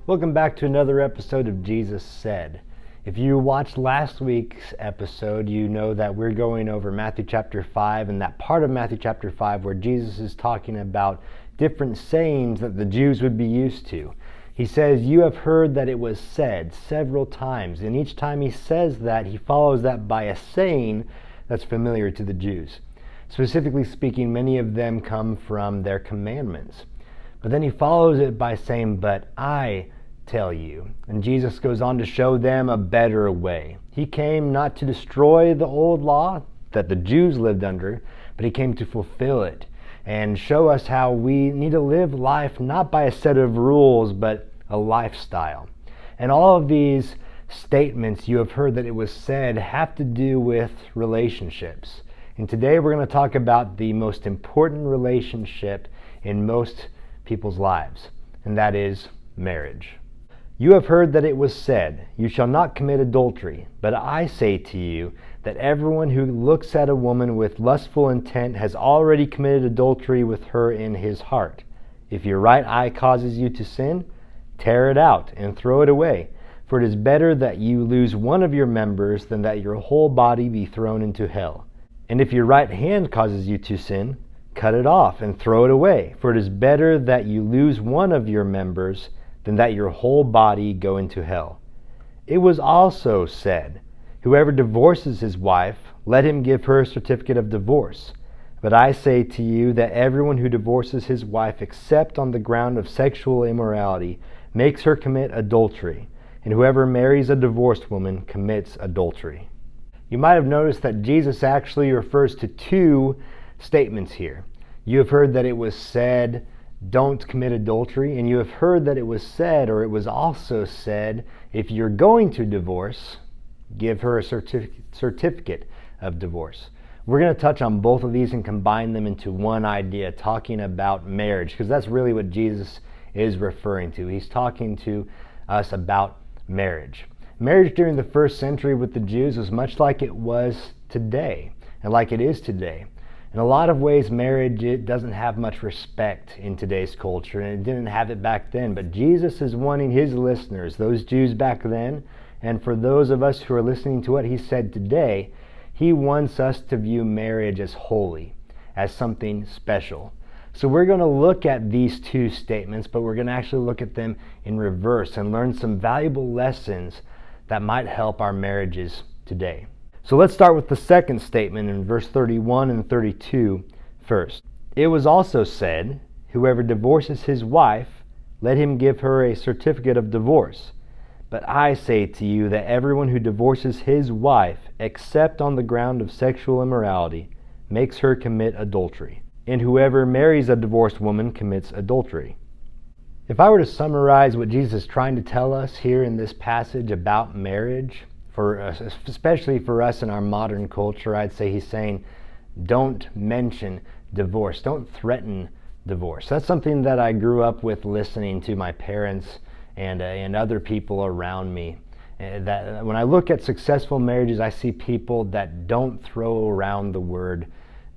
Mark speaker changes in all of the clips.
Speaker 1: Welcome back to another episode of Jesus Said. If you watched last week's episode, you know that we're going over Matthew chapter 5 and that part of Matthew chapter 5 where Jesus is talking about different sayings that the Jews would be used to. He says, "You have heard that it was said," several times. And each time he says that, he follows that by a saying that's familiar to the Jews. Specifically speaking, many of them come from their commandments. But then he follows it by saying, "But I tell you." And Jesus goes on to show them a better way. He came not to destroy the old law that the Jews lived under, but he came to fulfill it and show us how we need to live life not by a set of rules, but a lifestyle. And all of these statements, "you have heard that it was said," have to do with relationships. And today we're going to talk about the most important relationship in most people's lives, and that is marriage. "You have heard that it was said, 'You shall not commit adultery.' But I say to you that everyone who looks at a woman with lustful intent has already committed adultery with her in his heart. If your right eye causes you to sin, tear it out and throw it away. For it is better that you lose one of your members than that your whole body be thrown into hell. And if your right hand causes you to sin, cut it off and throw it away. For it is better that you lose one of your members than that your whole body go into hell. It was also said, 'Whoever divorces his wife, let him give her a certificate of divorce.' But I say to you that everyone who divorces his wife except on the ground of sexual immorality makes her commit adultery, and whoever marries a divorced woman commits adultery." You might have noticed that Jesus actually refers to two statements here. You have heard that it was said, "Don't commit adultery," and you have heard that it was said, or it was also said, if you're going to divorce, give her a certificate of divorce. We're going to touch on both of these and combine them into one idea, talking about marriage, because that's really what Jesus is referring to. He's talking to us about marriage. Marriage during the first century with the Jews was much like it was today, and like it is today. In a lot of ways, marriage, it doesn't have much respect in today's culture, and it didn't have it back then. But Jesus is wanting his listeners, those Jews back then, and for those of us who are listening to what he said today, he wants us to view marriage as holy, as something special. So we're going to look at these two statements, but we're going to actually look at them in reverse and learn some valuable lessons that might help our marriages today. So let's start with the second statement in verse 31 and 32 first. "It was also said, 'Whoever divorces his wife, let him give her a certificate of divorce.' But I say to you that everyone who divorces his wife, except on the ground of sexual immorality, makes her commit adultery. And whoever marries a divorced woman commits adultery." If I were to summarize what Jesus is trying to tell us here in this passage about marriage, for us, especially for us in our modern culture, I'd say he's saying, don't mention divorce. Don't threaten divorce. That's something that I grew up with listening to my parents and other people around me. That when I look at successful marriages, I see people that don't throw around the word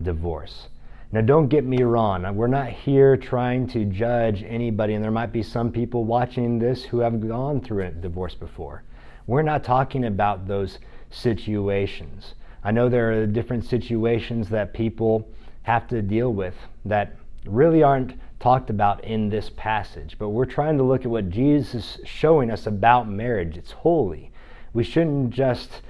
Speaker 1: divorce. Now, don't get me wrong. We're not here trying to judge anybody, and there might be some people watching this who have gone through a divorce before. We're not talking about those situations. I know there are different situations that people have to deal with that really aren't talked about in this passage, but we're trying to look at what Jesus is showing us about marriage. It's holy. We shouldn't just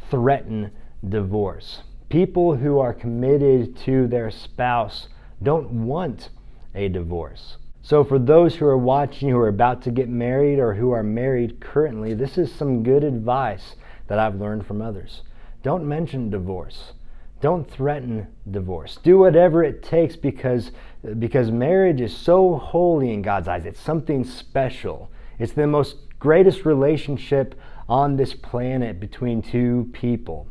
Speaker 1: threaten divorce. People who are committed to their spouse don't want a divorce. So for those who are watching, who are about to get married or who are married currently, this is some good advice that I've learned from others. Don't mention divorce. Don't threaten divorce. Do whatever it takes because marriage is so holy in God's eyes. It's something special. It's the most greatest relationship on this planet between two people.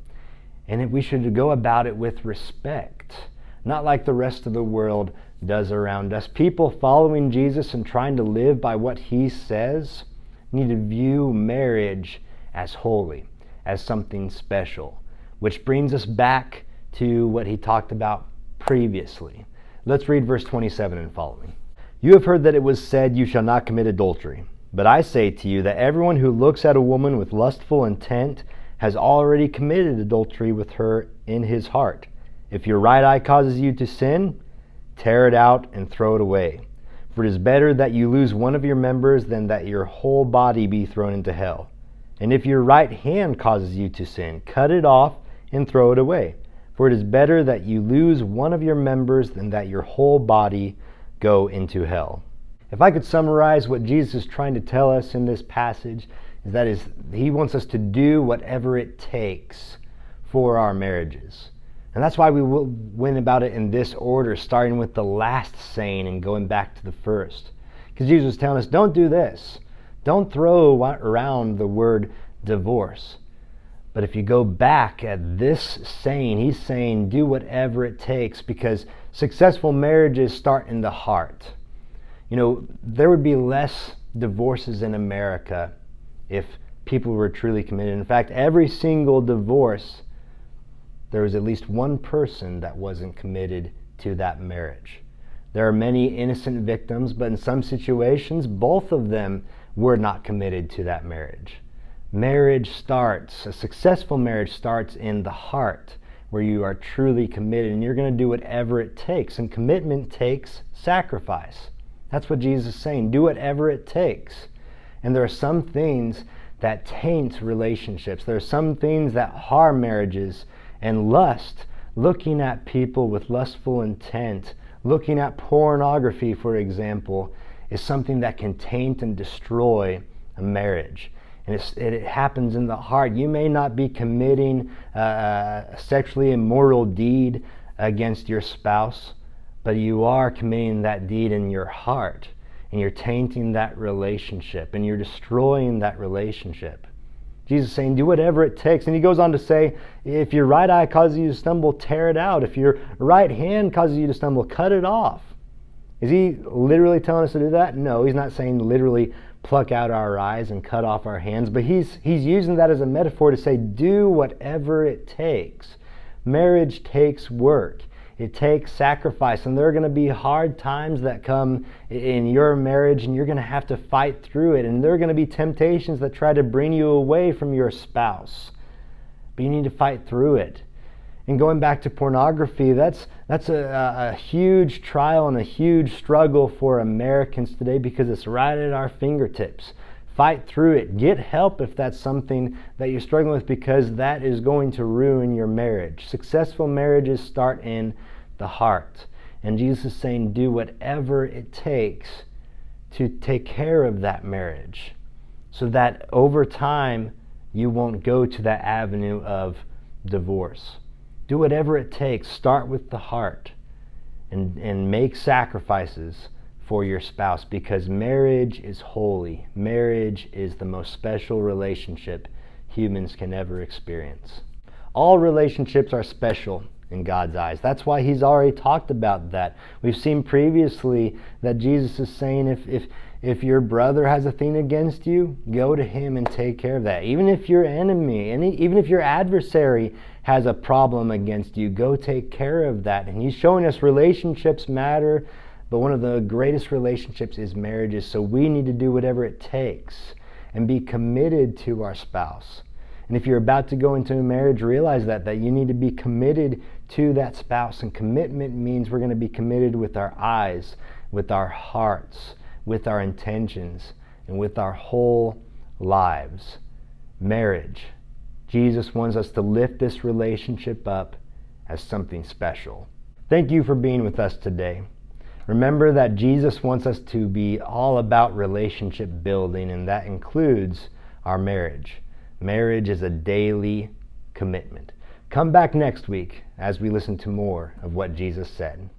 Speaker 1: And we should go about it with respect, not like the rest of the world does around us. People following Jesus and trying to live by what he says need to view marriage as holy, as something special, which brings us back to what he talked about previously. Let's read verse 27 and following. You have heard that it was said, 'You shall not commit adultery.' But I say to you that everyone who looks at a woman with lustful intent has already committed adultery with her in his heart. If your right eye causes you to sin, tear it out and throw it away. For it is better that you lose one of your members than that your whole body be thrown into hell. And if your right hand causes you to sin, cut it off and throw it away. For it is better that you lose one of your members than that your whole body go into hell." If I could summarize what Jesus is trying to tell us in this passage, he wants us to do whatever it takes for our marriages. And that's why we went about it in this order, starting with the last saying and going back to the first. Because Jesus was telling us, don't do this. Don't throw around the word divorce. But if you go back at this saying, he's saying do whatever it takes, because successful marriages start in the heart. You know, there would be less divorces in America if people were truly committed. In fact, every single divorce, there was at least one person that wasn't committed to that marriage. There are many innocent victims, but in some situations, both of them were not committed to that marriage. A successful marriage starts in the heart, where you are truly committed and you're going to do whatever it takes. And commitment takes sacrifice. That's what Jesus is saying. Do whatever it takes. And there are some things that taint relationships. There are some things that harm marriages. And lust, looking at people with lustful intent, looking at pornography, for example, is something that can taint and destroy a marriage. And it happens in the heart. You may not be committing a sexually immoral deed against your spouse, but you are committing that deed in your heart, and you're tainting that relationship, and you're destroying that relationship. Jesus is saying, do whatever it takes. And he goes on to say, if your right eye causes you to stumble, tear it out. If your right hand causes you to stumble, cut it off. Is he literally telling us to do that? No, he's not saying literally pluck out our eyes and cut off our hands, but he's using that as a metaphor to say, do whatever it takes. Marriage takes work. It takes sacrifice, and there are going to be hard times that come in your marriage, and you're going to have to fight through it, and there are going to be temptations that try to bring you away from your spouse, but you need to fight through it. And going back to pornography, that's a huge trial and a huge struggle for Americans today, because it's right at our fingertips. Fight through it. Get help if that's something that you're struggling with, because that is going to ruin your marriage. Successful marriages start in the heart. And Jesus is saying, do whatever it takes to take care of that marriage, so that over time you won't go to that avenue of divorce. Do whatever it takes. Start with the heart and make sacrifices for your spouse, because marriage is holy. Marriage is the most special relationship humans can ever experience. All relationships are special in God's eyes. That's why he's already talked about that. We've seen previously that Jesus is saying, if your brother has a thing against you, go to him and take care of that. Even if your enemy, even if your adversary has a problem against you, go take care of that. And he's showing us relationships matter, but one of the greatest relationships is marriages. So we need to do whatever it takes and be committed to our spouse. And if you're about to go into a marriage, realize that you need to be committed to that spouse. And commitment means we're going to be committed with our eyes, with our hearts, with our intentions, and with our whole lives. Marriage. Jesus wants us to lift this relationship up as something special. Thank you for being with us today. Remember that Jesus wants us to be all about relationship building, and that includes our marriage. Marriage is a daily commitment. Come back next week as we listen to more of what Jesus said.